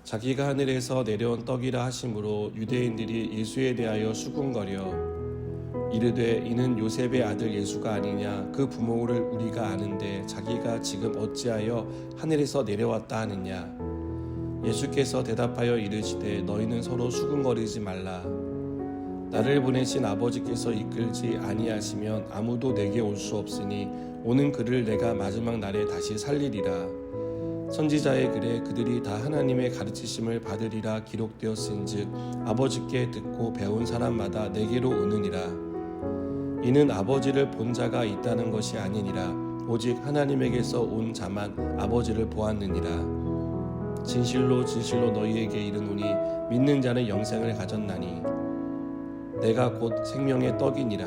자기가 하늘에서 내려온 떡이라 하심으로 유대인들이 예수에 대하여 수군거려 이르되 이는 요셉의 아들 예수가 아니냐. 그 부모를 우리가 아는데 자기가 지금 어찌하여 하늘에서 내려왔다 하느냐. 예수께서 대답하여 이르시되 너희는 서로 수군거리지 말라. 나를 보내신 아버지께서 이끌지 아니하시면 아무도 내게 올 수 없으니 오는 그를 내가 마지막 날에 다시 살리리라. 선지자의 글에 그들이 다 하나님의 가르치심을 받으리라 기록되었은즉 아버지께 듣고 배운 사람마다 내게로 오느니라. 이는 아버지를 본 자가 있다는 것이 아니니라. 오직 하나님에게서 온 자만 아버지를 보았느니라. 진실로 진실로 너희에게 이르노니 믿는 자는 영생을 가졌나니 내가 곧 생명의 떡이니라.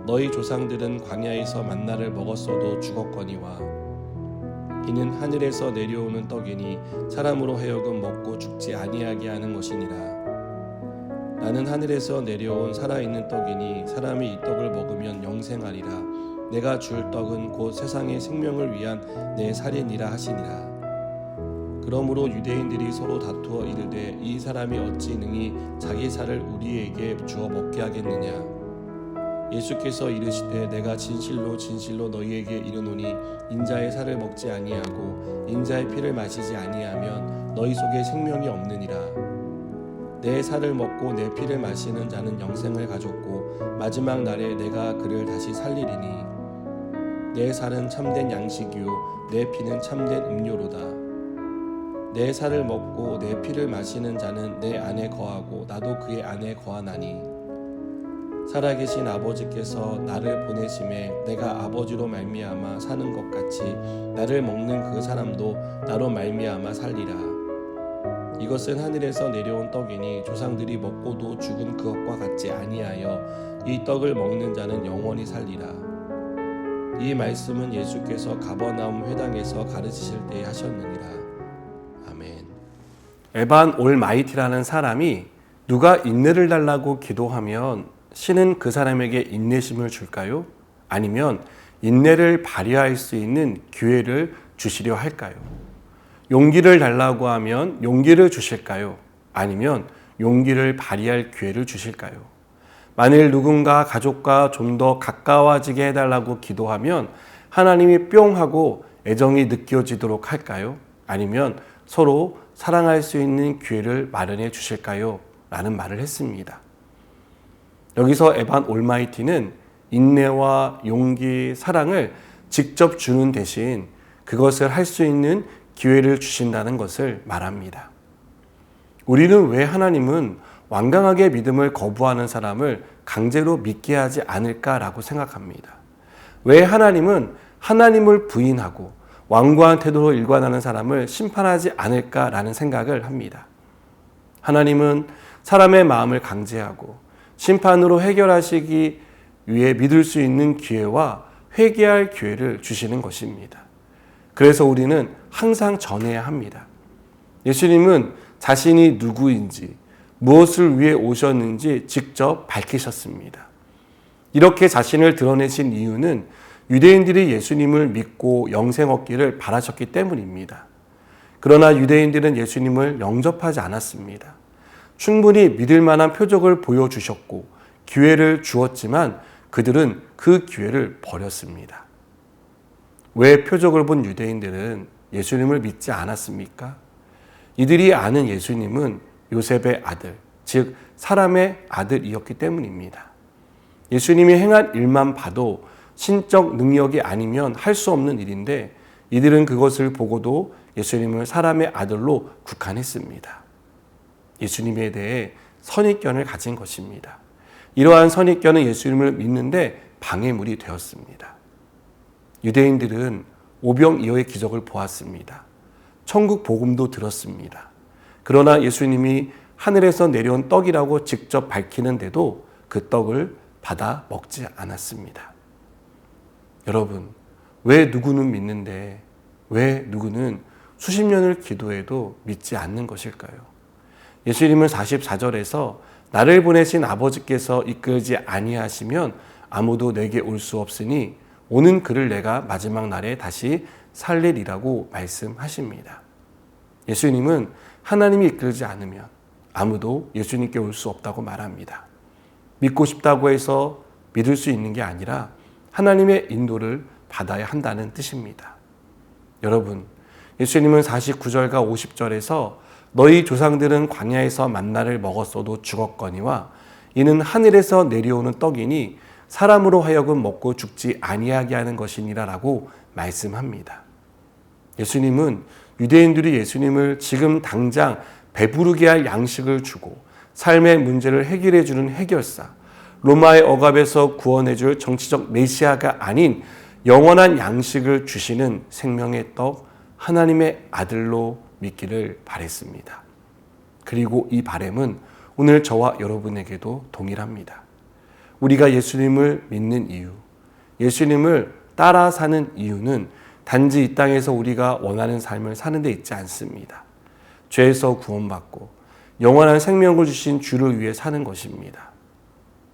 너희 조상들은 광야에서 만나를 먹었어도 죽었거니와 이는 하늘에서 내려오는 떡이니 사람으로 하여금 먹고 죽지 아니하게 하는 것이니라. 나는 하늘에서 내려온 살아있는 떡이니 사람이 이 떡을 먹으면 영생하리라. 내가 줄 떡은 곧 세상의 생명을 위한 내 살이니라 하시니라. 그러므로 유대인들이 서로 다투어 이르되 이 사람이 어찌 능히 자기 살을 우리에게 주어 먹게 하겠느냐. 예수께서 이르시되 내가 진실로 진실로 너희에게 이르노니 인자의 살을 먹지 아니하고 인자의 피를 마시지 아니하면 너희 속에 생명이 없느니라. 내 살을 먹고 내 피를 마시는 자는 영생을 가졌고 마지막 날에 내가 그를 다시 살리리니 내 살은 참된 양식이요 내 피는 참된 음료로다. 내 살을 먹고 내 피를 마시는 자는 내 안에 거하고 나도 그의 안에 거하나니 살아계신 아버지께서 나를 보내심에 내가 아버지로 말미암아 사는 것 같이 나를 먹는 그 사람도 나로 말미암아 살리라. 이것은 하늘에서 내려온 떡이니 조상들이 먹고도 죽은 그것과 같지 아니하여 이 떡을 먹는 자는 영원히 살리라. 이 말씀은 예수께서 가버나움 회당에서 가르치실 때에 하셨느니라. 아멘. 에반 올마이티라는 사람이 누가 인내를 달라고 기도하면 신은 그 사람에게 인내심을 줄까요? 아니면 인내를 발휘할 수 있는 기회를 주시려 할까요? 용기를 달라고 하면 용기를 주실까요? 아니면 용기를 발휘할 기회를 주실까요? 만일 누군가 가족과 좀 더 가까워지게 해달라고 기도하면 하나님이 뿅 하고 애정이 느껴지도록 할까요? 아니면 서로 사랑할 수 있는 기회를 마련해 주실까요? 라는 말을 했습니다. 여기서 에반 올마이티는 인내와 용기, 사랑을 직접 주는 대신 그것을 할 수 있는 기회를 주신다는 것을 말합니다. 우리는 왜 하나님은 완강하게 믿음을 거부하는 사람을 강제로 믿게 하지 않을까라고 생각합니다. 왜 하나님은 하나님을 부인하고 완고한 태도로 일관하는 사람을 심판하지 않을까라는 생각을 합니다. 하나님은 사람의 마음을 강제하고 심판으로 해결하시기 위해 믿을 수 있는 기회와 회개할 기회를 주시는 것입니다. 그래서 우리는 항상 전해야 합니다. 예수님은 자신이 누구인지, 무엇을 위해 오셨는지 직접 밝히셨습니다. 이렇게 자신을 드러내신 이유는 유대인들이 예수님을 믿고 영생 얻기를 바라셨기 때문입니다. 그러나 유대인들은 예수님을 영접하지 않았습니다. 충분히 믿을 만한 표적을 보여주셨고 기회를 주었지만 그들은 그 기회를 버렸습니다. 왜 표적을 본 유대인들은 예수님을 믿지 않았습니까? 이들이 아는 예수님은 요셉의 아들, 즉 사람의 아들이었기 때문입니다. 예수님이 행한 일만 봐도 신적 능력이 아니면 할 수 없는 일인데 이들은 그것을 보고도 예수님을 사람의 아들로 국한했습니다. 예수님에 대해 선입견을 가진 것입니다. 이러한 선입견은 예수님을 믿는데 방해물이 되었습니다. 유대인들은 오병이어의 기적을 보았습니다. 천국 복음도 들었습니다. 그러나 예수님이 하늘에서 내려온 떡이라고 직접 밝히는데도 그 떡을 받아 먹지 않았습니다. 여러분, 왜 누구는 믿는데 왜 누구는 수십 년을 기도해도 믿지 않는 것일까요? 예수님은 44절에서 나를 보내신 아버지께서 이끌지 아니하시면 아무도 내게 올 수 없으니 오는 그를 내가 마지막 날에 다시 살리리라고 말씀하십니다. 예수님은 하나님이 이끌지 않으면 아무도 예수님께 올 수 없다고 말합니다. 믿고 싶다고 해서 믿을 수 있는 게 아니라 하나님의 인도를 받아야 한다는 뜻입니다. 여러분, 예수님은 49절과 50절에서 너희 조상들은 광야에서 만나를 먹었어도 죽었거니와 이는 하늘에서 내려오는 떡이니 사람으로 하여금 먹고 죽지 아니하게 하는 것이니라 라고 말씀합니다. 예수님은 유대인들이 예수님을 지금 당장 배부르게 할 양식을 주고 삶의 문제를 해결해 주는 해결사, 로마의 억압에서 구원해 줄 정치적 메시아가 아닌 영원한 양식을 주시는 생명의 떡 하나님의 아들로 믿기를 바랬습니다. 그리고 이 바람은 오늘 저와 여러분에게도 동일합니다. 우리가 예수님을 믿는 이유, 예수님을 따라 사는 이유는 단지 이 땅에서 우리가 원하는 삶을 사는 데 있지 않습니다. 죄에서 구원받고 영원한 생명을 주신 주를 위해 사는 것입니다.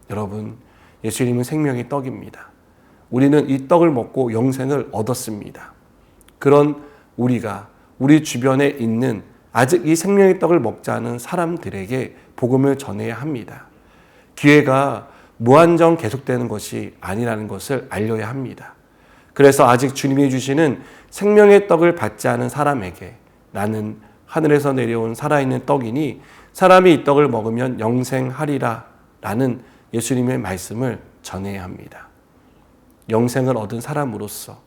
여러분, 예수님은 생명의 떡입니다. 우리는 이 떡을 먹고 영생을 얻었습니다. 그런 우리가 우리 주변에 있는 아직 이 생명의 떡을 먹지 않은 사람들에게 복음을 전해야 합니다. 기회가 무한정 계속되는 것이 아니라는 것을 알려야 합니다. 그래서 아직 주님이 주시는 생명의 떡을 받지 않은 사람에게 나는 하늘에서 내려온 살아있는 떡이니 사람이 이 떡을 먹으면 영생하리라 라는 예수님의 말씀을 전해야 합니다. 영생을 얻은 사람으로서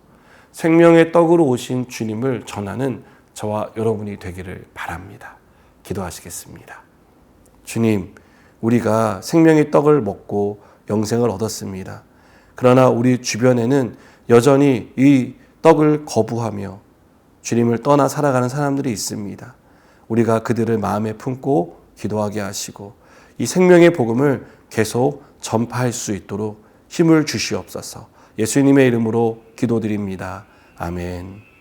생명의 떡으로 오신 주님을 전하는 저와 여러분이 되기를 바랍니다. 기도하시겠습니다. 주님, 우리가 생명의 떡을 먹고 영생을 얻었습니다. 그러나 우리 주변에는 여전히 이 떡을 거부하며 주님을 떠나 살아가는 사람들이 있습니다. 우리가 그들을 마음에 품고 기도하게 하시고 이 생명의 복음을 계속 전파할 수 있도록 힘을 주시옵소서. 예수님의 이름으로 기도드립니다. 아멘.